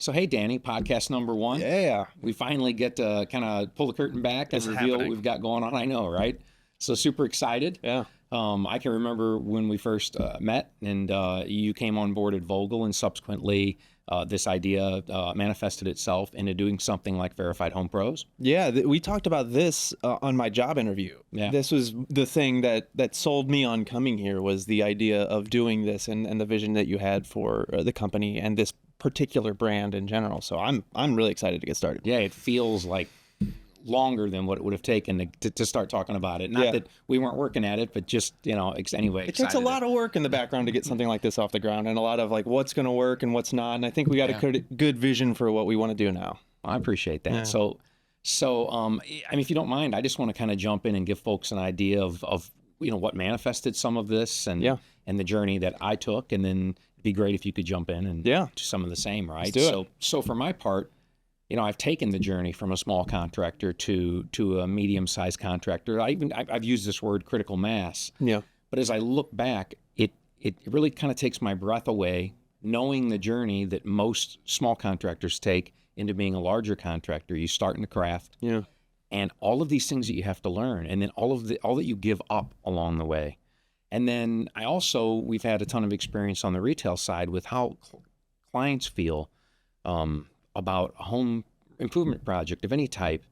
So, hey, Danny, podcast number one. Yeah. We finally get to kind of pull the curtain back and It's reveal what happening. we've got going on. I know, right? So, super excited. Yeah. I can remember when we first met and you came on board at Vogel, and subsequently this idea manifested itself into doing something like Verified Home Pros. Yeah. We talked about this on my job interview. Yeah. This was the thing that sold me on coming here, was the idea of doing this and the vision that you had for the company and this particular brand in general. So I'm really excited to get started. Yeah, it feels like longer than what it would have taken to start talking about it. Not that we weren't working at it, but just, anyway. It takes a lot of work in the background to get something like this off the ground, and a lot of like what's going to work and what's not. And I think we got a good vision for what we want to do now. I appreciate that. Yeah. So, if you don't mind, I just want to kind of jump in and give folks an idea of what manifested some of this and the journey that I took, and then it'd be great if you could jump in and do some of the same, right? Let's do it. So for my part, I've taken the journey from a small contractor to a medium-sized contractor. I've used this word critical mass. Yeah. But as I look back, it really kind of takes my breath away, knowing the journey that most small contractors take into being a larger contractor. You start in the craft. Yeah. And all of these things that you have to learn, and then all that you give up along the way. And then we've had a ton of experience on the retail side with how clients feel about a home improvement project of any type,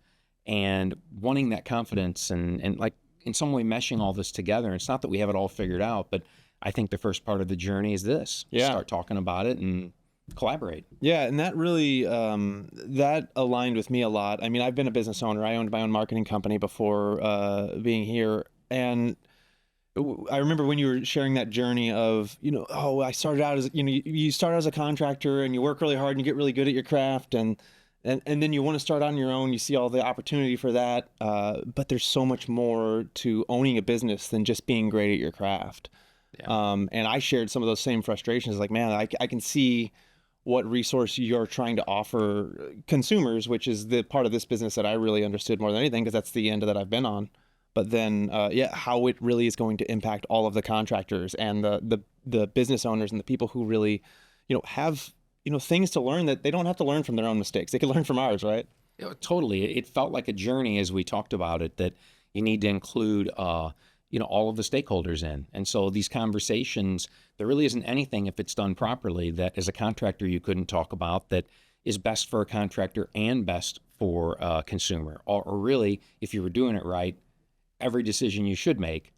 and wanting that confidence and like in some way meshing all this together. And it's not that we have it all figured out, but I think the first part of the journey is this. Start talking about it and collaborate. Yeah, and that really that aligned with me a lot. I mean, I've been a business owner. I owned my own marketing company before being here, and I remember when you were sharing that journey of, I started out as, you start out as a contractor and you work really hard and you get really good at your craft, and then you want to start on your own. You see all the opportunity for that, but there's so much more to owning a business than just being great at your craft. Yeah. And I shared some of those same frustrations. Like, man, I can see what resource you're trying to offer consumers, which is the part of this business that I really understood more than anything, because that's the end that I've been on. But then, how it really is going to impact all of the contractors and the business owners and the people who really, have, things to learn that they don't have to learn from their own mistakes. They can learn from ours, right? Yeah, totally. It felt like a journey as we talked about it, that you need to include, all of the stakeholders in. And so these conversations, there really isn't anything, if it's done properly, that as a contractor you couldn't talk about that is best for a contractor and best for a consumer. Or really, if you were doing it right, every decision you should make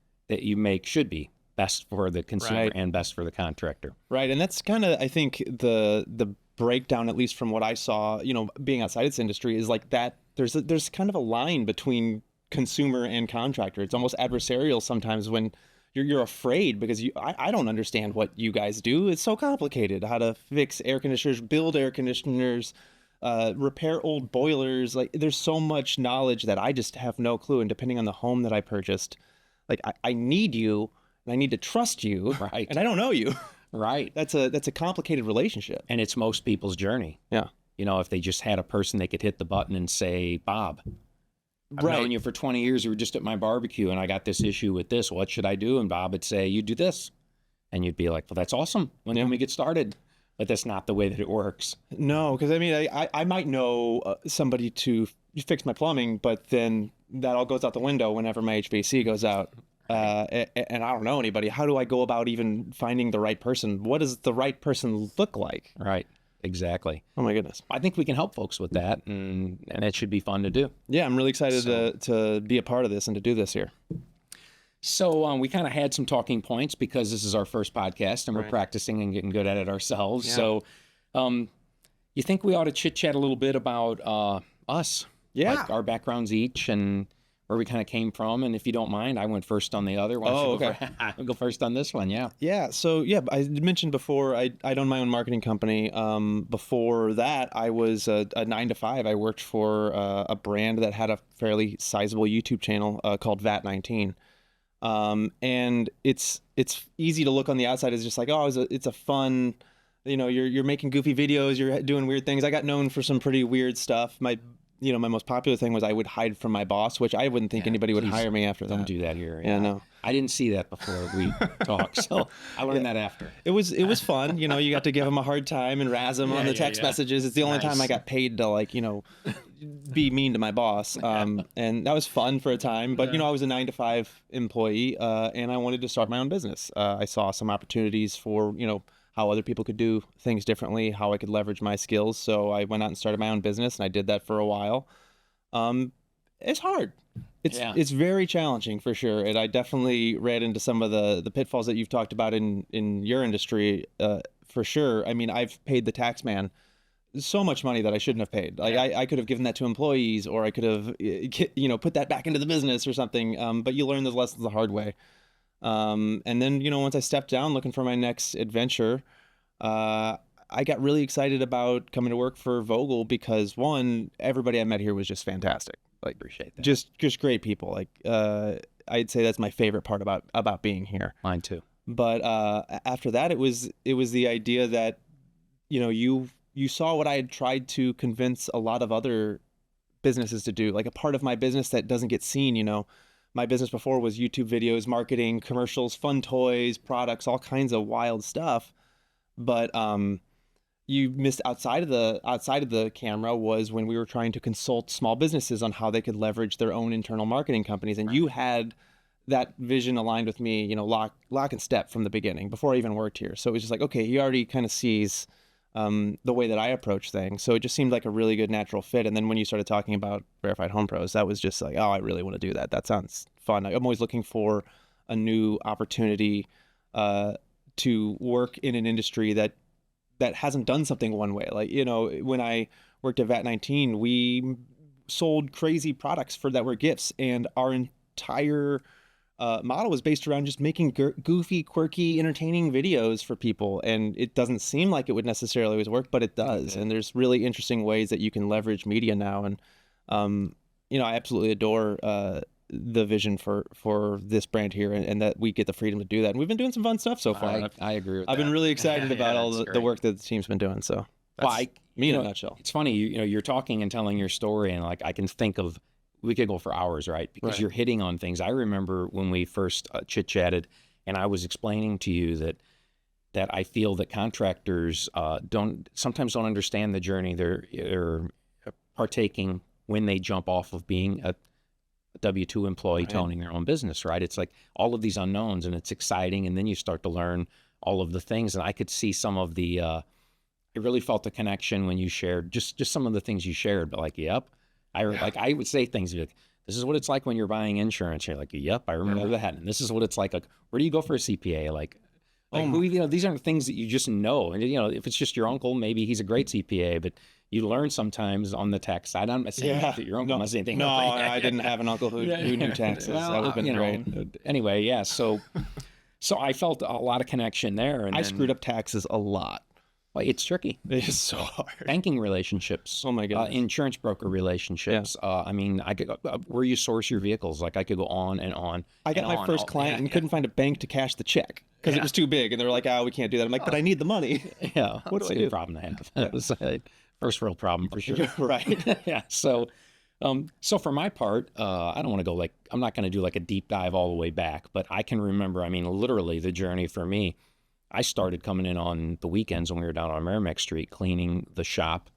should be best for the consumer and best for the contractor. Right. And that's kind of, I think, the breakdown, at least from what I saw, being outside this industry, is like that there's kind of a line between consumer and contractor. It's almost adversarial sometimes when you're afraid, because I don't understand what you guys do. It's so complicated, how to fix air conditioners, build air conditioners, repair old boilers. Like, there's so much knowledge that I just have no clue. And depending on the home that I purchased, like I need you and I need to trust you. Right. And I don't know you. Right. That's a complicated relationship. And it's most people's journey. Yeah. If they just had a person they could hit the button and say, Bob, I've known you for 20 years. You were just at my barbecue and I got this issue with this. What should I do? And Bob would say, you do this. And you'd be like, well, that's awesome. When can we get started? But that's not the way that it works. No, because I might know somebody to fix my plumbing, but then that all goes out the window whenever my HVAC goes out. And I don't know anybody. How do I go about even finding the right person? What does the right person look like? Right. Exactly. Oh my goodness. I think we can help folks with that, and it should be fun to do. Yeah, I'm really excited to be a part of this and to do this here. So we kind of had some talking points because this is our first podcast and we're practicing and getting good at it ourselves. Yeah. So you think we ought to chit-chat a little bit about us? Yeah. Like our backgrounds each and where we kind of came from. And if you don't mind, I went first on the other. I'll go first on this one, yeah. Yeah, so I mentioned before I'd owned my own marketing company. Before that, I was a 9-to-5. I worked for a brand that had a fairly sizable YouTube channel called VAT19. And it's easy to look on the outside as just like, oh, it's a fun, you're making goofy videos, you're doing weird things. I got known for some pretty weird stuff. My my most popular thing was I would hide from my boss, which I wouldn't think anybody would please hire me after Don't that. do that here. Yeah, no. I didn't see that before we talked, so I learned that after. It was fun. You got to give him a hard time and razz him on the text messages. It's the only time I got paid to be mean to my boss. And that was fun for a time. But I was a 9-to-5 employee, and I wanted to start my own business. I saw some opportunities for how other people could do things differently, how I could leverage my skills. So I went out and started my own business, and I did that for a while. It's hard. It's very challenging for sure, and I definitely ran into some of the pitfalls that you've talked about in your industry for sure. I mean, I've paid the tax man so much money that I shouldn't have paid. Like I could have given that to employees, or I could have put that back into the business or something. But you learn those lessons the hard way. And then once I stepped down looking for my next adventure, I got really excited about coming to work for Vogel because one, everybody I met here was just fantastic. Like, Appreciate that. just great people. Like, I'd say that's my favorite part about being here. Mine too. But after that, it was the idea that you saw what I had tried to convince a lot of other businesses to do. Like a part of my business that doesn't get seen. My business before was YouTube videos, marketing, commercials, fun toys, products, all kinds of wild stuff. But you missed outside of the camera was when we were trying to consult small businesses on how they could leverage their own internal marketing companies. And you had that vision aligned with me, lock and step from the beginning before I even worked here. So it was just like, okay, he already kind of sees the way that I approach things. So it just seemed like a really good natural fit. And then when you started talking about Verified Home Pros, that was just like, oh, I really want to do that. That sounds fun. I'm always looking for a new opportunity to work in an industry that hasn't done something one way. Like, when I worked at VAT19, we sold crazy products that were gifts, and our entire model was based around just making goofy, quirky, entertaining videos for people. And it doesn't seem like it would necessarily always work, but it does. And there's really interesting ways that you can leverage media now. And, I absolutely adore the vision for this brand here, and that we get the freedom to do that. And we've been doing some fun stuff so far. I agree with that. I've been really excited about all that's the work that the team's been doing. So that's me in a nutshell. It's funny, you're talking and telling your story, and like I can think of, we could go for hours, right? Because you're hitting on things. I remember when we first chit-chatted, and I was explaining to you that I feel that contractors sometimes don't understand the journey they're partaking when they jump off of being a W-2 employee owning their own business, right? It's like all of these unknowns, and it's exciting, and then you start to learn all of the things. And I could see some of the I really felt the connection when you shared just some of the things you shared. But like, yep, I would say things like, this is what it's like when you're buying insurance. You're like, yep, I remember that. And this is what it's like where do you go for a CPA? Like these aren't things that you just know. And if it's just your uncle, maybe he's a great CPA, but you learn sometimes on the tax side. I'm not saying that your uncle must say anything. No, I didn't have an uncle who knew taxes. Well, that would have been great. Anyway, yeah. So I felt a lot of connection there. And I screwed up taxes a lot. Well, it's tricky. It's so hard. Banking relationships. Oh my goodness. Insurance broker relationships. I mean, I could where you source your vehicles. Like I could go on and on. I got my first client and couldn't find a bank to cash the check because it was too big, and they were like, "Oh, we can't do that." I'm like, "But I need the money." Yeah, what do I do? Problem to have. That was first real problem for sure. Right. Yeah. So for my part, I don't want to go I'm not going to do like a deep dive all the way back, but I can remember. I mean, literally the journey for me. I started coming in on the weekends when we were down on Merrimack Street cleaning the shop.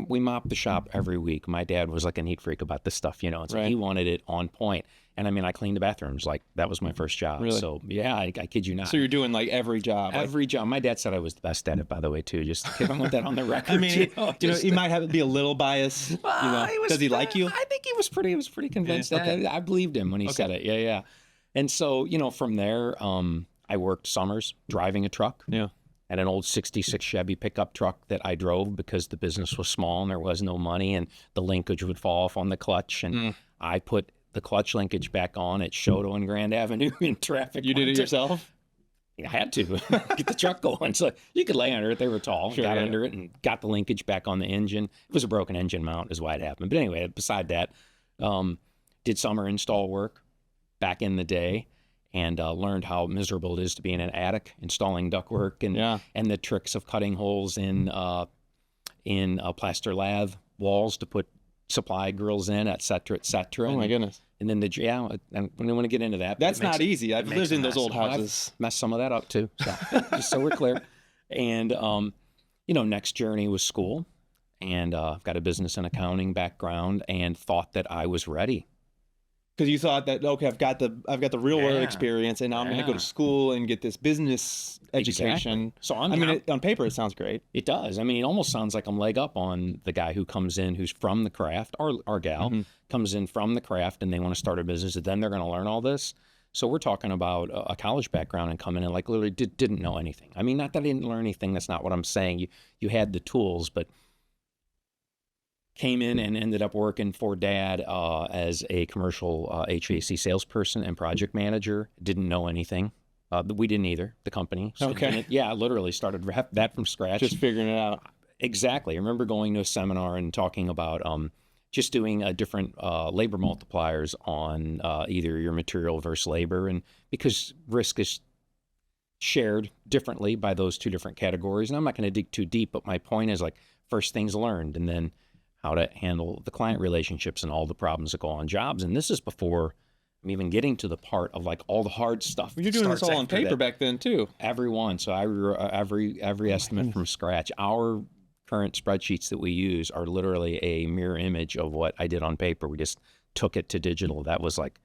We mopped the shop every week. My dad was like a neat freak about this stuff, and so he wanted it on point. And I mean, I cleaned the bathrooms. Like that was my first job. Really? So yeah, I kid you not. So you're doing like every job. Every job. My dad said I was the best at it, by the way, too. Just I want that on the record. I mean, he might have be a little biased. Does he like you? I think he was pretty convinced. Okay. I believed him when he said it. Yeah. And so from there, I worked summers driving a truck. Yeah. At an old 66 Chevy pickup truck that I drove because the business was small and there was no money and the linkage would fall off on the clutch. And I put the clutch linkage back on at Shoto and Grand Avenue in traffic. You did it yourself? I had to get the truck going. So you could lay under it. They were tall. Got under it and got the linkage back on the engine. It was a broken engine mount is why it happened. But anyway, beside that, did summer install work back in the day. And learned how miserable it is to be in an attic installing ductwork and the tricks of cutting holes in plaster lath walls to put supply girls in, et cetera, et cetera. Oh my And, goodness. and then and we don't want to get into that. But That's it makes not easy. I've it makes lived a in those mess. old Well, I've houses. messed some of that up too. So, just so we're clear. And, next journey was school. And I've got a business and accounting background and thought that I was ready. Because you thought that, okay, I've got the real world Yeah. experience, and now I'm going to go Yeah. to school and get this business education. Exactly. So On paper, it sounds great. it does. I mean, it almost sounds like I'm leg up on the guy who comes in who's from the craft, or our gal comes in from the craft and they want to start a business, and then they're going to learn all this. So we're talking about a college background and coming in like literally didn't know anything. I mean, not that I didn't learn anything. That's not what I'm saying. You had the tools, but came in and ended up working for Dad as a commercial HVAC salesperson and project manager. Didn't know anything. We didn't either, the company. So, Okay. literally started that from scratch. Just figuring it out. Exactly. I remember going to a seminar and talking about just doing different labor multipliers on either your material versus labor, and because risk is shared differently by those two different categories. And I'm not going to dig too deep, but my point is like first things learned, and then how to handle the client relationships and all the problems that go on jobs. And this is before I'm even getting to the part of like all the hard stuff. You're doing this all on paper back then too. Everyone. So I every estimate from scratch. Our current spreadsheets that we use are literally a mirror image of what I did on paper. We just took it to digital. That was like,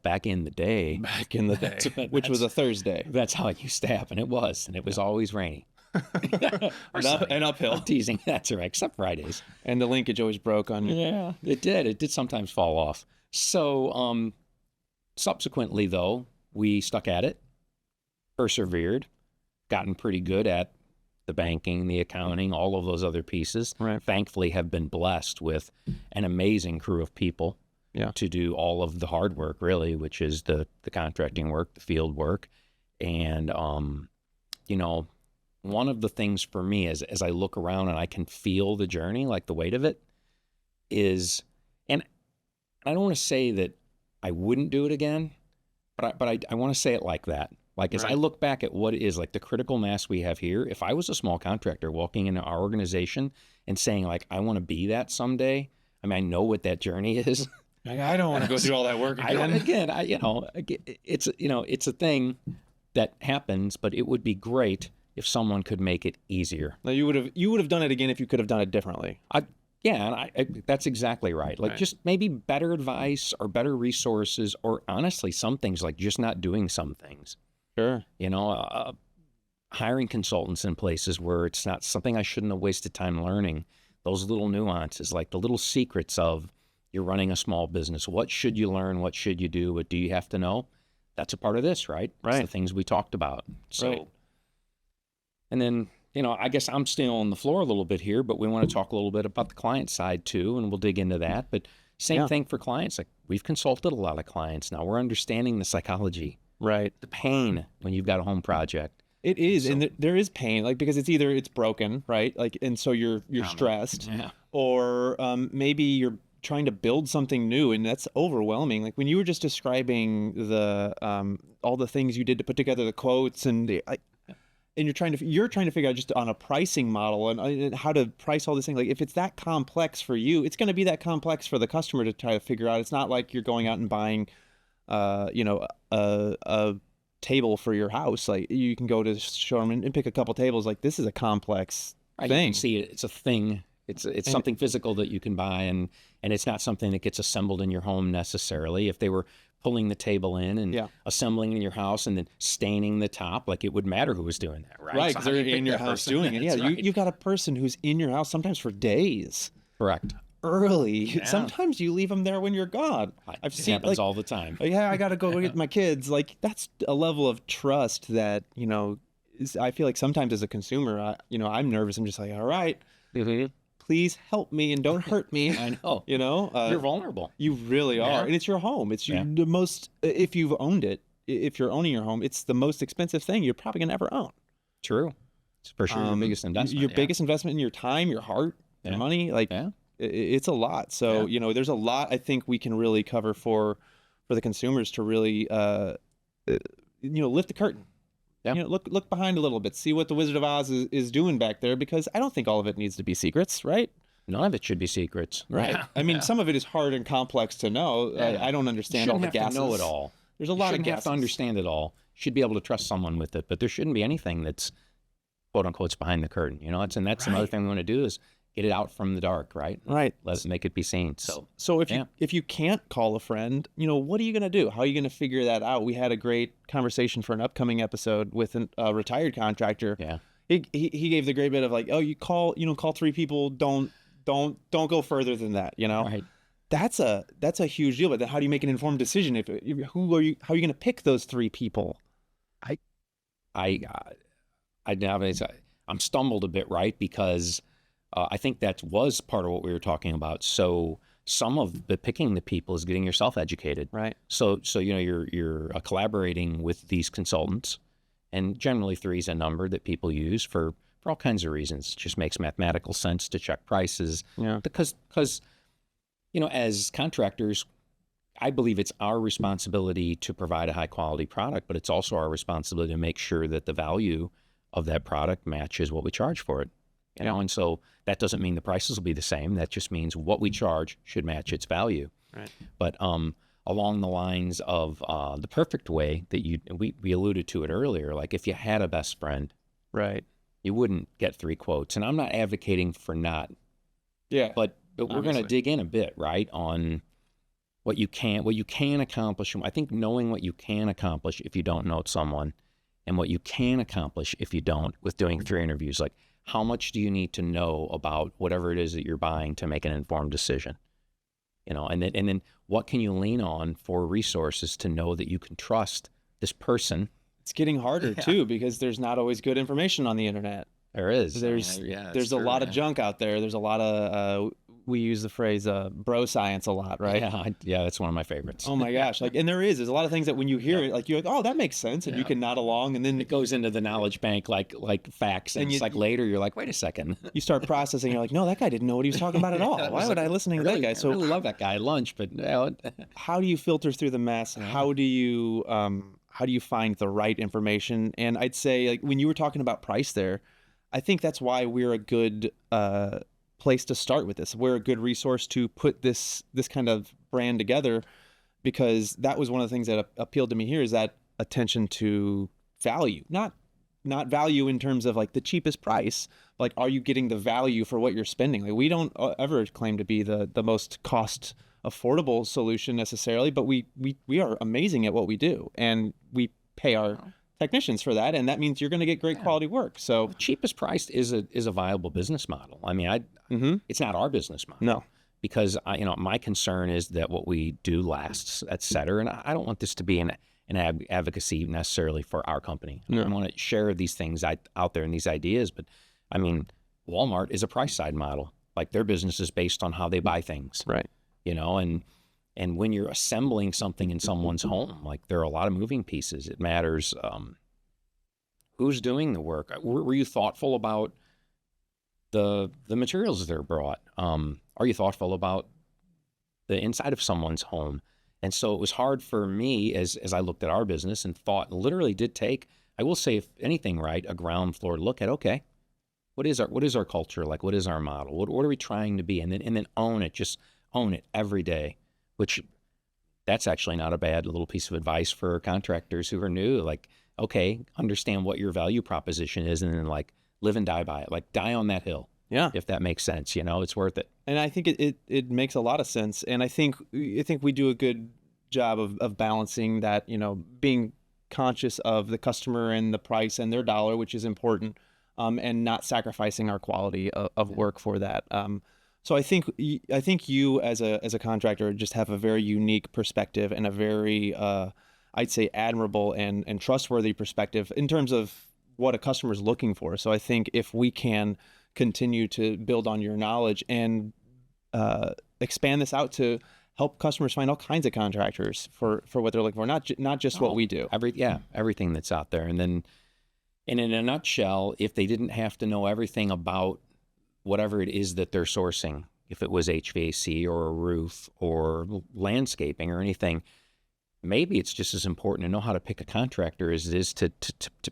back in the day. Back in the day, which was a Thursday. That's how it used to happen. It was, and it was always rainy. Or sunny. And uphill. I'm teasing. That's right, except Fridays. And the linkage always broke on you. Yeah, it did. It did sometimes fall off. So subsequently, though, we stuck at it, persevered, gotten pretty good at the banking, the accounting, all of those other pieces. Right. Thankfully, have been blessed with an amazing crew of people to do all of the hard work, really, which is the contracting work, the field work. And, one of the things for me as I look around and I can feel the journey, like the weight of it, is, and I don't want to say that I wouldn't do it again, but I want to say it like that. Like as I look back at what is like the critical mass we have here, if I was a small contractor walking into our organization and saying like, I want to be that someday, I mean, I know what that journey is. I don't want to go through all that work again. It's a thing that happens, but it would be great if someone could make it easier. No, you would have done it again if you could have done it differently. That's exactly right. Like just maybe better advice or better resources, or honestly, some things like just not doing some things. Sure. Hiring consultants in places where it's not something I shouldn't have wasted time learning. Those little nuances, like the little secrets of you're running a small business. What should you learn? What should you do? What do you have to know? That's a part of this, right? Right. It's the things we talked about. So. Right. And then, I guess I'm still on the floor a little bit here, but we want to talk a little bit about the client side too, and we'll dig into that. But same thing for clients. Like we've consulted a lot of clients now. We're understanding the psychology, Right. the pain when you've got a home project. It is, and there is pain, like because it's either it's broken, right? Like, and so you're stressed, or maybe you're trying to build something new, and that's overwhelming. Like when you were just describing the all the things you did to put together the quotes and and you're trying to figure out just on a pricing model and how to price all this thing. Like if it's that complex for you, it's going to be that complex for the customer to try to figure out. It's not like you're going out and buying, a table for your house. Like you can go to the showroom and pick a couple tables. Like this is a complex You thing. can see it. It's a thing. It's something physical that you can buy, and it's not something that gets assembled in your home necessarily. If they were pulling the table in and assembling it in your house and then staining the top, like it would matter who was doing that, right? Right, So because how do they're you pick in your that house person? doing it. Yeah, That's right. you've got a person who's in your house sometimes for days. Correct. Early. Yeah. Sometimes you leave them there when you're gone. It happens all the time. Yeah, I got to go get my kids. Like that's a level of trust that, I feel like sometimes as a consumer, I'm nervous. I'm just like, all right, please help me and don't hurt me. I know. You're vulnerable. You really are. Yeah. And it's your home. It's the most, if you've owned it, if you're owning your home, it's the most expensive thing you're probably going to ever own. True. It's for sure your biggest investment. Your biggest investment in your time, your heart, your money. Like, it's a lot. So, there's a lot I think we can really cover for the consumers to really, lift the curtain. Yeah. Look behind a little bit, see what the Wizard of Oz is doing back there, because I don't think all of it needs to be secrets, right? None of it should be secrets. Right. I mean, some of it is hard and complex to know. I don't You understand all shouldn't the have gases. to know it all. There's a You lot of shouldn't have gases. to understand it all. You should be able to trust someone with it, but there shouldn't be anything that's quote unquote behind the curtain. You know, that's another Right. thing we want to do is get it out from the dark, right? Right. Let's make it be seen. So So Yeah. if you can't call a friend, what are you going to do? How are you going to figure that out? We had a great conversation for an upcoming episode with a retired contractor. yeah, He gave the great bit of like, oh, you call 3 people, don't go further than that, right. That's a huge deal. But then how do you make an informed decision how are you going to pick those 3 people? I'm stumbled a bit, right? Because I think that was part of what we were talking about. So some of the picking the people is getting yourself educated. Right. So you're collaborating with these consultants, and generally 3 is a number that people use for all kinds of reasons. It just makes mathematical sense to check prices. Yeah. Because as contractors, I believe it's our responsibility to provide a high quality product, but it's also our responsibility to make sure that the value of that product matches what we charge for it. You know, and so that doesn't mean the prices will be the same. That just means what we charge should match its value. Right. But along the lines of the perfect way that we alluded to it earlier, like if you had a best friend, Right. you wouldn't get 3 quotes. And I'm not advocating for not, Yeah. but we're going to Obviously. dig in a bit, right, on what you can accomplish. I think knowing what you can accomplish if you don't know someone, and what you can accomplish if you don't, with doing 3 interviews, like how much do you need to know about whatever it is that you're buying to make an informed decision? And then what can you lean on for resources to know that you can trust this person? It's getting harder too because there's not always good information on the internet. There is. There's Yeah, there's a lot of junk out there. There's a lot of we use the phrase bro science a lot, right? Yeah, that's one of my favorites. Oh my gosh. And there's a lot of things that when you hear it, like you're like, oh, that makes sense. And you can nod along and then It goes into the knowledge bank like facts, and it's like later you're like, wait a second. you start processing. You're like, no, that guy didn't know what he was talking about at all. Why would I listen to that guy? I So really love that guy at lunch, but how do you filter through the mess? How do you find the right information? And I'd say, like, when you were talking about price there, I think that's why we're a good place to start with this. We're a good resource to put this kind of brand together, because that was one of the things that appealed to me here, is that attention to value, not value in terms of like the cheapest price. Like, are you getting the value for what you're spending? Like, we don't ever claim to be the most cost affordable solution necessarily, but we are amazing at what we do, and we pay our technicians for that, and that means you're going to get great quality work. So cheapest priced is a viable business model. I mean, it's not our business model. no, Because my concern is that what we do lasts, et cetera. And I don't want this to be an advocacy necessarily for our company. No. I want to share these things out there and these ideas. But I mean, Walmart is a price side model. Like, their business is based on how they buy things. right. And when you're assembling something in someone's home, like, there are a lot of moving pieces. It matters who's doing the work. Were you thoughtful about the materials that are brought? Are you thoughtful about the inside of someone's home? And so it was hard for me as I looked at our business and thought, literally did take, I will say, if anything, right, a ground floor look at, okay, what is our culture like? What is our model? What are we trying to be? And then own it, just own it every day, which that's actually not a bad little piece of advice for contractors who are new. Like, okay, understand what your value proposition is, and then like live and die by it. Like, die on that hill. Yeah. If that makes sense, it's worth it. And I think it makes a lot of sense. And I think we do a good job of balancing that, being conscious of the customer and the price and their dollar, which is important, and not sacrificing our quality of work for that. So I think you as a contractor just have a very unique perspective and a very I'd say admirable and trustworthy perspective in terms of what a customer is looking for. So I think if we can continue to build on your knowledge and expand this out to help customers find all kinds of contractors for what they're looking for, not just what we do. Everything that's out there. And in a nutshell, if they didn't have to know everything about whatever it is that they're sourcing, if it was HVAC or a roof or landscaping or anything, maybe it's just as important to know how to pick a contractor as it is to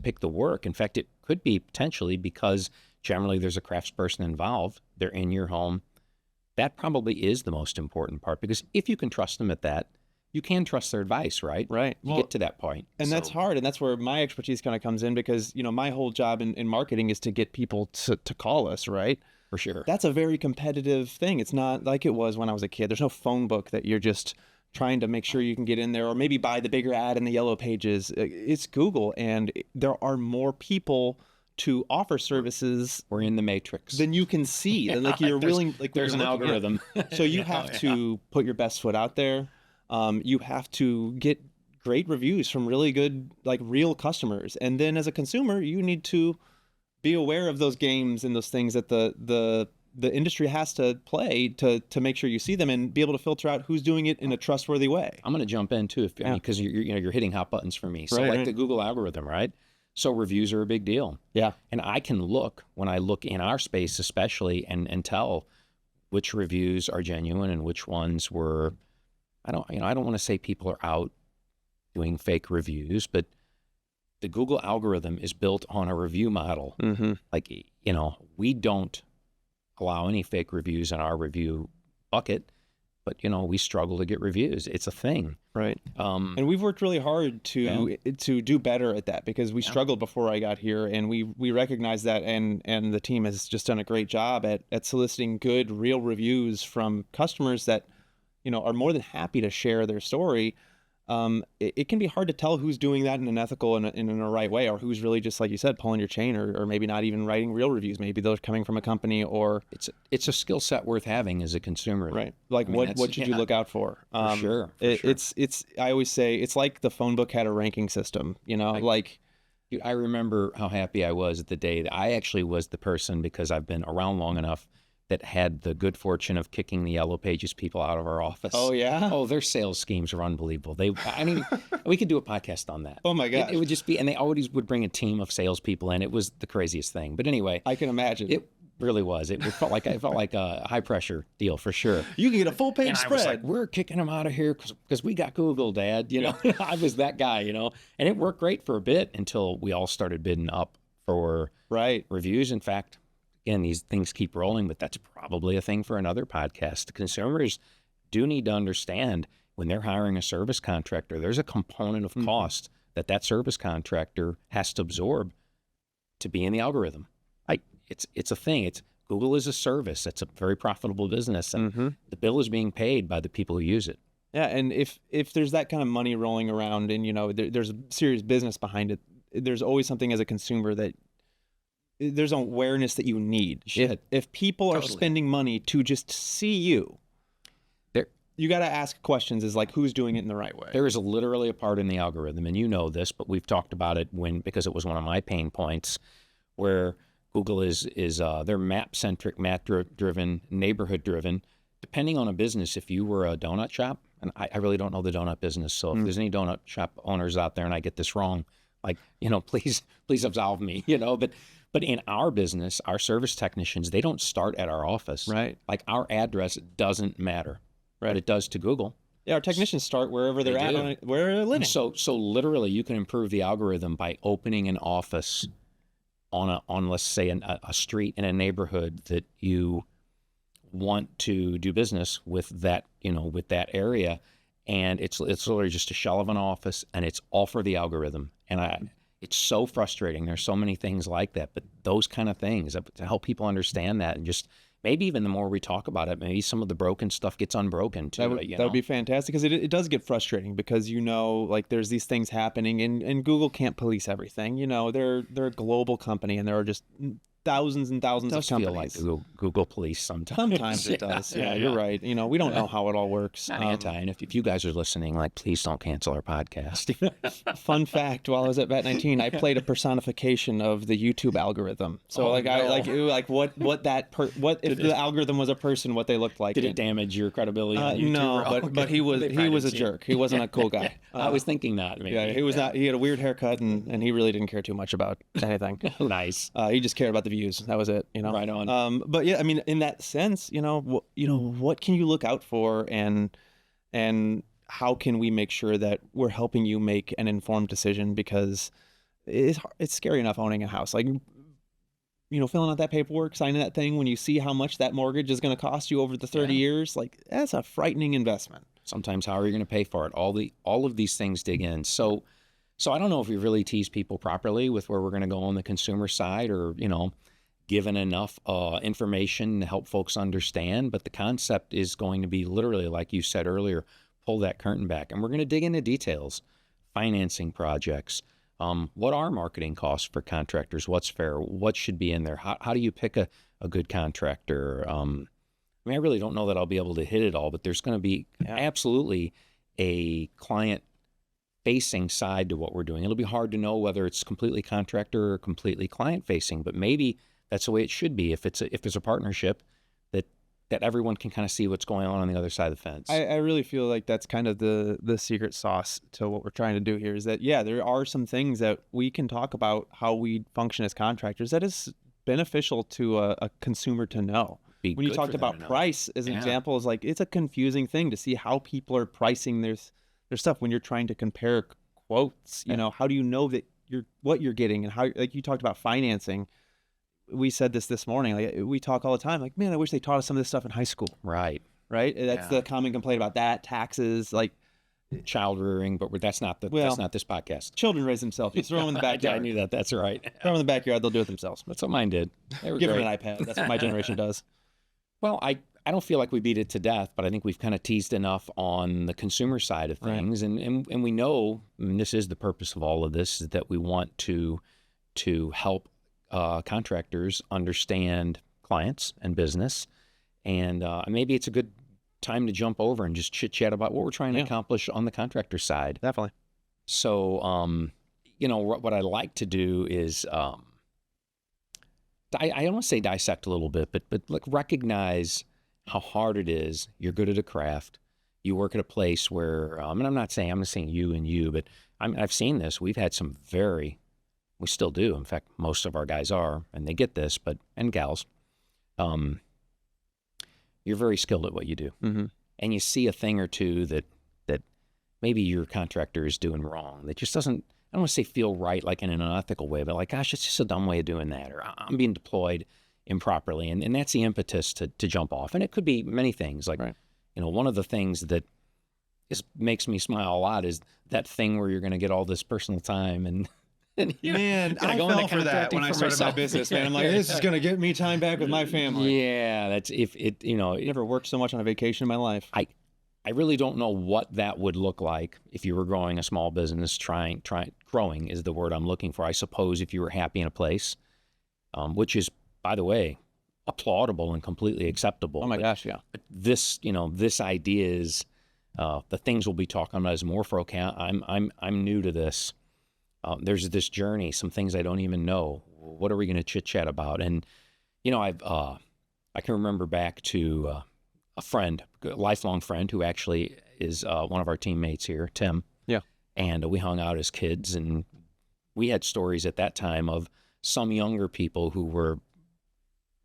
pick the work. In fact, it could be potentially, because generally there's a craftsperson involved. They're in your home. that probably is the most important part, because if you can trust them at that, you can trust their advice, right? Right. You get to that point. And that's So, hard. And that's where my expertise kind of comes in, because, my whole job in marketing is to get people to call us, right? for sure. That's a very competitive thing. It's not like it was when I was a kid. There's no phone book that you're just trying to make sure you can get in there, or maybe buy the bigger ad in the yellow pages. It's Google, and there are more people to offer services We're in the matrix. than you can see. And like you're There's- willing, like There's an you're looking at- algorithm. So you have to put your best foot out there. You have to get great reviews from really good, like real customers. And then as a consumer, you need to be aware of those games and those things that the industry has to play to make sure you see them and be able to filter out who's doing it in a trustworthy way. I'm going to jump in too, because you're hitting hot buttons for me. So Right, like right. the Google algorithm, right? So reviews are a big deal. Yeah. And I can look, when I look in our space especially, and tell which reviews are genuine and which ones were, I don't want to say people are out doing fake reviews, but the Google algorithm is built on a review model. Mm-hmm. Like, we don't allow any fake reviews in our review bucket, but we struggle to get reviews. It's a thing. Right. Um, And we've worked really hard to do better at that, because we struggled before I got here, and we recognize that, and the team has just done a great job at soliciting good, real reviews from customers that are more than happy to share their story. It can be hard to tell who's doing that in an ethical and in a right way, or who's really just, like you said, pulling your chain, or maybe not even writing real reviews. Maybe those coming from a company, or it's a skill set worth having as a consumer. right. Like, I mean, what that's- should you look out for? For sure. It's I always say it's like the phone book had a ranking system. Like Dude, I remember how happy I was the day that I actually was the person, because I've been around long enough, that had the good fortune of kicking the Yellow Pages people out of our office. Oh yeah. Oh, their sales schemes are unbelievable. We could do a podcast on that. Oh my gosh. It would just be, and they always would bring a team of salespeople in. It was the craziest thing. But anyway, I can imagine. it really was. It felt like a high pressure deal for sure. You can get a full page And I spread. was like, we're kicking them out of here because we got Google, Dad. I was that guy, and it worked great for a bit until we all started bidding up for right. reviews. In fact, again, these things keep rolling, but that's probably a thing for another podcast. The consumers do need to understand, when they're hiring a service contractor, there's a component of cost that service contractor has to absorb to be in the algorithm. It's a thing. Google is a service. It's a very profitable business, and the bill is being paid by the people who use it. Yeah, and if there's that kind of money rolling around, and there's serious business behind it, there's always something as a consumer that there's an awareness that you need. If people are spending money to just see you, you got to ask questions, is like, who's doing it in the right way? There is literally a part in the algorithm, and you know this, but we've talked about it because it was one of my pain points, where Google is they're map-centric, map-driven, neighborhood-driven. Depending on a business, if you were a donut shop, and I really don't know the donut business, so if there's any donut shop owners out there and I get this wrong, please absolve me, But in our business, our service technicians, they don't start at our office. Right. Like, our address doesn't matter, but it does to Google. Yeah, our technicians start wherever they're at, where they're living. So literally, you can improve the algorithm by opening an office on let's say a street in a neighborhood that you want to do business with, that with that area, and it's literally just a shell of an office, and it's all for the algorithm. And it's so frustrating. There's so many things like that, but those kind of things to help people understand that, and just maybe even the more we talk about it, maybe some of the broken stuff gets unbroken too. That would be fantastic, because it does get frustrating, because like there's these things happening, and Google can't police everything. They're a global company, and there are just thousands and thousands of companies. It does feel like Google police sometimes. Sometimes it does. Yeah, you're right. We don't know how it all works. Not anti, and if you guys are listening, please don't cancel our podcast. Fun fact: while I was at Bat 19, I played a personification of the YouTube algorithm. So what if the algorithm was a person, what they looked like? Did it damage your credibility on YouTube? No, but he was a jerk. He wasn't a cool guy. I was thinking that. Maybe. Yeah, he was not. He had a weird haircut, and he really didn't care too much about anything. Nice. He just cared about the views. That was it. Right on. But yeah, I mean, in that sense, what can you look out for, and how can we make sure that we're helping you make an informed decision? Because it's scary enough owning a house. Like, filling out that paperwork, signing that thing, when you see how much that mortgage is going to cost you over the 30 Yeah. years, like that's a frightening investment. Sometimes, how are you going to pay for it? All of these things dig in. So I don't know if we really tease people properly with where we're going to go on the consumer side, or given enough information to help folks understand. But the concept is going to be literally, like you said earlier, pull that curtain back, and we're going to dig into details, financing projects. What are marketing costs for contractors? What's fair? What should be in there? How do you pick a good contractor? I mean, I really don't know that I'll be able to hit it all, but there's going to be absolutely a client facing side to what we're doing. It'll be hard to know whether it's completely contractor or completely client facing, but maybe that's the way it should be. If there's a partnership, that everyone can kind of see what's going on the other side of the fence. I really feel like that's kind of the secret sauce to what we're trying to do here, is that, there are some things that we can talk about how we function as contractors that is beneficial to a consumer to know. Be When you good talked for them about to know. price as an Yeah. example, is like, it's a confusing thing to see how people are pricing their stuff when you're trying to compare quotes. How do you know that what you're getting, and how, like you talked about financing. We said this morning, like we talk all the time, like, man, I wish they taught us some of this stuff in high school. Right. Right? That's Yeah. the common complaint about that, taxes, like Child rearing, but that's not Well, that's not this podcast. children raise themselves. You throw them in the I backyard. knew that. That's right. Throw them in the backyard, they'll do it themselves. That's what mine did. They were Give great. them an iPad. That's what my generation does. Well, I don't feel like we beat it to death, but I think we've kind of teased enough on the consumer side of Right. things, and we know, and this is the purpose of all of this, is that we want to help contractors understand clients and business, and maybe it's a good time to jump over and just chit chat about what we're trying to accomplish on the contractor side. Definitely. So, what I like to do is, I don't want to say dissect a little bit, but like recognize how hard it is. You're good at a craft. You work at a place where, and I'm not saying you and you, but I've seen this. We've had some we still do. In fact, most of our guys are, and they get this, and gals, you're very skilled at what you do. Mm-hmm. And you see a thing or two that maybe your contractor is doing wrong, that just doesn't, I don't want to say feel right, like in an unethical way, but like, gosh, it's just a dumb way of doing that, or I'm being deployed improperly. And that's the impetus to jump off. And it could be many things. Like, Right. One of the things that makes me smile a lot is that thing where you're going to get all this personal time and Man, Gotta I go into fell for that contracting when I for started my myself. business, man. I'm like, this is going to get me time back with my family. yeah, that's I never worked so much on a vacation in my life. I really don't know what that would look like if you were growing a small business. Growing is the word I'm looking for. I suppose if you were happy in a place, which is, by the way, applaudable and completely acceptable. Oh my gosh, yeah. But this idea is, the things we'll be talking about is more for account. I'm new to this. There's this journey, some things I don't even know. What are we going to chit chat about? And I can remember back to a friend, a lifelong friend, who actually is one of our teammates here, Tim. Yeah. And we hung out as kids, and we had stories at that time of some younger people who were,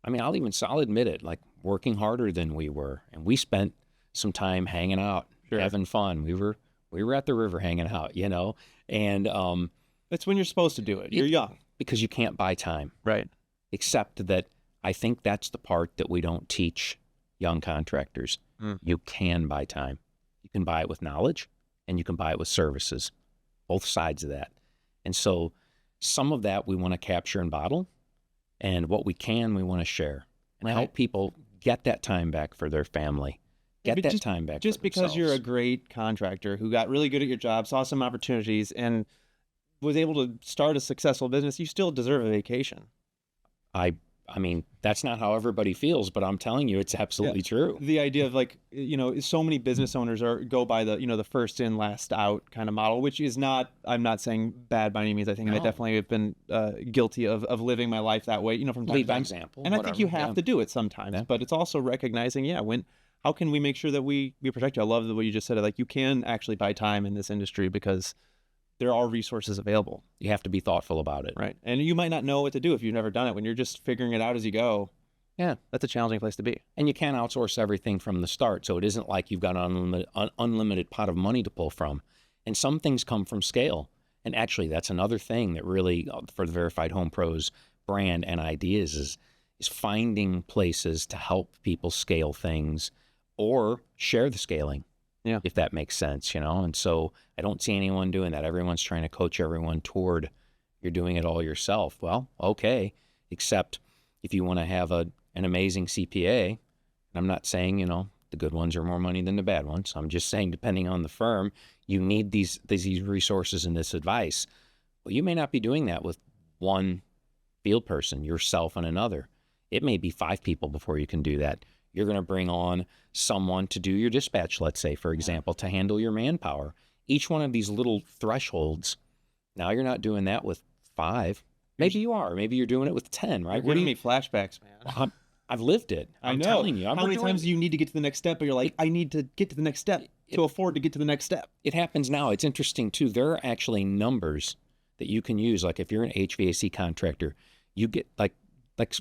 I'll admit it, like working harder than we were, and we spent some time hanging out, Sure. having fun. We were at the river hanging out, and That's when you're supposed to do it. You're young. because you can't buy time. Right. Except that I think that's the part that we don't teach young contractors. Mm. You can buy time. You can buy it with knowledge, and you can buy it with services, both sides of that. And so some of that we want to capture and bottle, and what we can, we want to share and Right. help people get that time back for their family, Yeah, get but that time back Just for because you're a themselves. great contractor who got really good at your job, saw some opportunities, and was able to start a successful business, you still deserve a vacation. I mean, that's not how everybody feels, but I'm telling you, it's absolutely true. The idea of like, so many business owners go by the first in, last out kind of model, which is not, I'm not saying bad by any means. I think I No. definitely have been guilty of living my life that way, from time to Lead by time. example. And I think you whatever. have Yeah. to do it sometimes, Yeah. but it's also recognizing, how can we make sure that we protect you? I love what you just said. Like, you can actually buy time in this industry because there are resources available, You have to be thoughtful about it. right? And you might not know what to do if you've never done it. When you're just figuring it out as you go, Yeah. that's a challenging place to be. And you can't outsource everything from the start. So it isn't like you've got an unlimited pot of money to pull from. And some things come from scale. And actually, that's another thing that really, for the Verified Home Pros brand and ideas is finding places to help people scale things or share the scaling. Yeah. If that makes sense, And so I don't see anyone doing that. Everyone's trying to coach everyone toward you're doing it all yourself. Well, okay, except if you want to have an amazing CPA, and I'm not saying, the good ones are more money than the bad ones. I'm just saying, depending on the firm, you need these resources and this advice. Well, you may not be doing that with one field person, yourself and another. It may be 5 people before you can do that. You're going to bring on someone to do your dispatch, let's say, for example, to handle your manpower. Each one of these little thresholds, now you're not doing that with 5. Maybe you are. Maybe you're doing it with 10, right? You're giving me flashbacks, man. I've lived it. I'm know. telling you. How many times do you need to get to the next step, but you're like, I need to get to the next step to afford to get to the next step? It happens now. It's interesting, too. There are actually numbers that you can use. Like if you're an HVAC contractor, you get like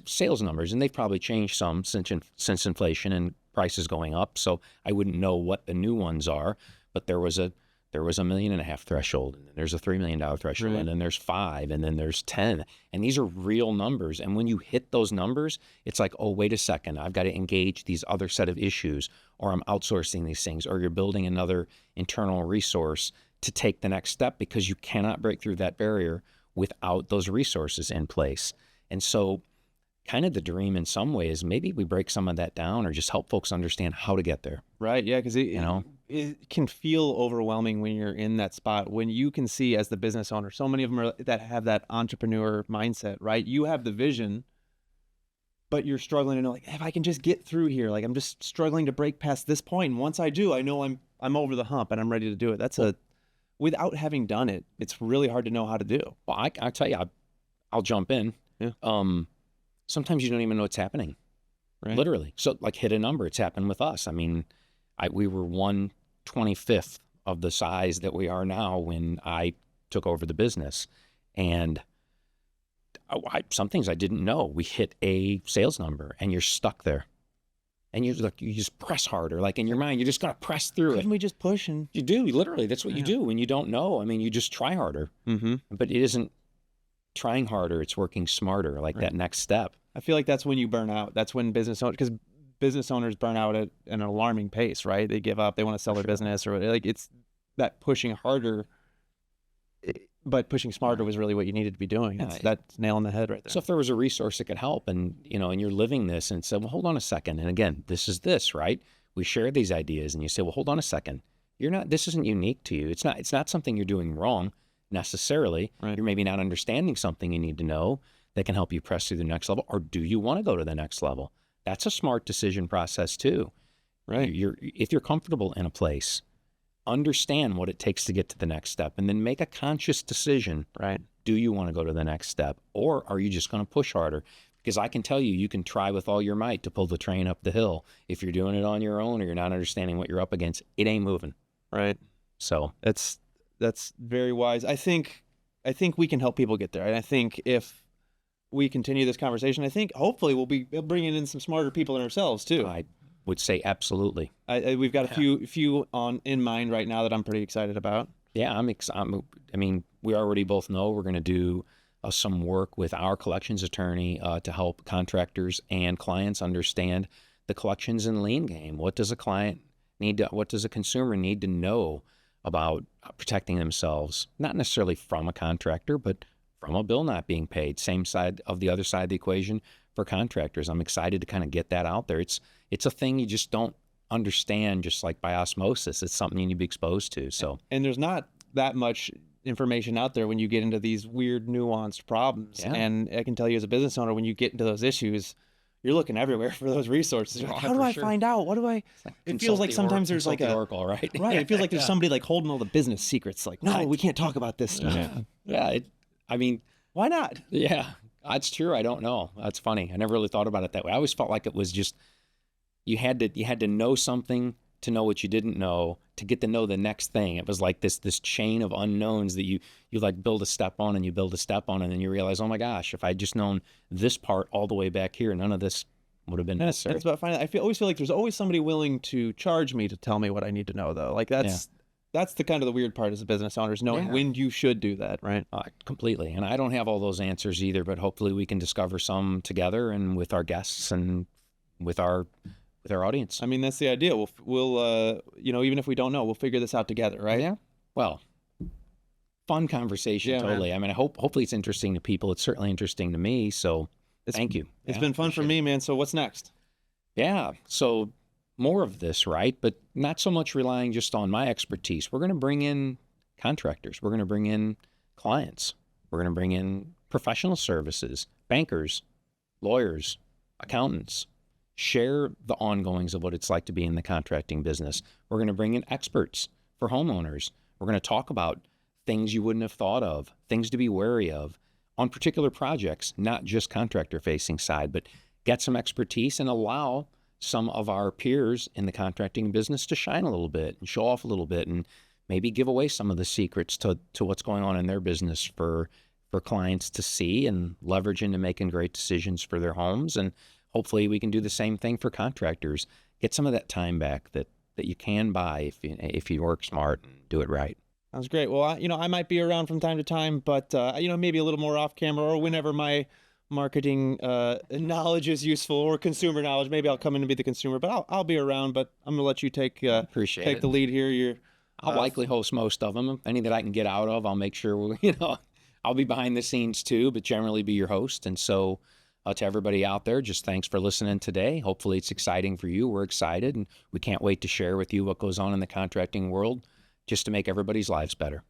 sales numbers, and they've probably changed some since inflation and prices going up. So I wouldn't know what the new ones are, but there was a $1.5 million threshold, and then there's a $3 million threshold, Right. and then there's 5, and then there's 10, and these are real numbers. And when you hit those numbers, it's like, oh, wait a second, I've got to engage these other set of issues, or I'm outsourcing these things, or you're building another internal resource to take the next step, because you cannot break through that barrier without those resources in place. And so kind of the dream in some ways, maybe we break some of that down or just help folks understand how to get there. Right. Yeah. Because it can feel overwhelming when you're in that spot, when you can see as the business owner, so many of them are that have that entrepreneur mindset, right? You have the vision, but you're struggling to know, like, if I can just get through here, like I'm just struggling to break past this point. And once I do, I know I'm over the hump and I'm ready to do it. Without having done it, it's really hard to know how to do. Well, I tell you, I'll jump in. Yeah. Sometimes you don't even know what's happening. Right. Literally. So like hit a number. It's happened with us. I mean, we were 1/25th of the size that we are now when I took over the business. And some things I didn't know. We hit a sales number and you're stuck there. And you just press harder. Like in your mind, you're just going to press through Couldn't it. we just push and You do. Literally. That's what you Yeah. do when you don't know. I mean, you just try harder. Mm-hmm. But it isn't trying harder. It's working smarter, like Right. that next step. I feel like that's when you burn out. That's when business owners burn out at an alarming pace, right? They give up. They want to sell their business, or like it's that pushing harder, but pushing smarter was really what you needed to be doing. Yeah. That's nail on the head right there. So if there was a resource that could help, and and you're living this, and said, well, hold on a second. And again, this is this, right? We share these ideas, and you say, well, hold on a second. This isn't unique to you. It's not something you're doing wrong necessarily. Right. You're maybe not understanding something you need to know that can help you press through the next level. Or do you want to go to the next level? That's a smart decision process too. Right. If you're comfortable in a place, understand what it takes to get to the next step, and then make a conscious decision. Right. Do you want to go to the next step, or are you just going to push harder? Because I can tell you, you can try with all your might to pull the train up the hill. If you're doing it on your own or you're not understanding what you're up against, it ain't moving. Right. So That's very wise. I think we can help people get there. And I think if we continue this conversation, I think hopefully we'll be bringing in some smarter people in ourselves too. I would say absolutely. We've got a few in mind right now that I'm pretty excited about. Yeah, I mean, we already both know we're going to do some work with our collections attorney to help contractors and clients understand the collections and lien game. What does a consumer need to know about protecting themselves, not necessarily from a contractor, but from a bill not being paid? Same side of the other side of the equation for contractors. I'm excited to kind of get that out there. It's a thing you just don't understand just like by osmosis. It's something you need to be exposed to. So, and there's not that much information out there when you get into these weird nuanced problems. Yeah. And I can tell you as a business owner, when you get into those issues, you're looking everywhere for those resources. You're like, Yeah, how do for I sure. find out? What do I? It feels like sometimes there's like a Oracle, right? right. It feels like there's somebody like holding all the business secrets. Like, no, we can't talk about this stuff. Yeah. I mean, Why not? yeah, that's true. I don't know. That's funny. I never really thought about it that way. I always felt like it was just you had to know something to know what you didn't know to get to know the next thing. It was like this chain of unknowns that you like build a step on and you build a step on, and then you realize, oh my gosh, if I'd just known this part all the way back here, none of this would have been That's necessary. about finding. Always feel like there's always somebody willing to charge me to tell me what I need to know, though. Like that's that's the kind of the weird part as a business owner is knowing Yeah. when you should do that, right? Completely. And I don't have all those answers either, but hopefully we can discover some together and with our guests and with our audience. I mean, that's the idea. We'll even if we don't know, we'll figure this out together, right? Yeah. Well, fun conversation. Yeah, man. Totally. I mean, hopefully it's interesting to people. It's certainly interesting to me. So thank you. It's Yeah, been fun for appreciate me, man. So what's next? it. Yeah. So more of this, right? But not so much relying just on my expertise. We're going to bring in contractors. We're going to bring in clients. We're going to bring in professional services, bankers, lawyers, accountants. Share the ongoings of what it's like to be in the contracting business. We're going to bring in experts for homeowners. We're going to talk about things you wouldn't have thought of, things to be wary of on particular projects, not just contractor facing side, but get some expertise and allow some of our peers in the contracting business to shine a little bit and show off a little bit and maybe give away some of the secrets to what's going on in their business for clients to see and leverage into making great decisions for their homes. And hopefully we can do the same thing for contractors. Get some of that time back that you can buy if you work smart and do it right. Sounds great. Well, I might be around from time to time, but maybe a little more off camera or whenever my marketing knowledge is useful or consumer knowledge. Maybe I'll come in and be the consumer, but I'll be around. But I'm gonna let you take Appreciate take it. the lead here. I'll likely host most of them. Any that I can get out of, I'll make sure, I'll be behind the scenes too, but generally be your host. And so to everybody out there, just thanks for listening today. Hopefully it's exciting for you. We're excited and we can't wait to share with you what goes on in the contracting world just to make everybody's lives better.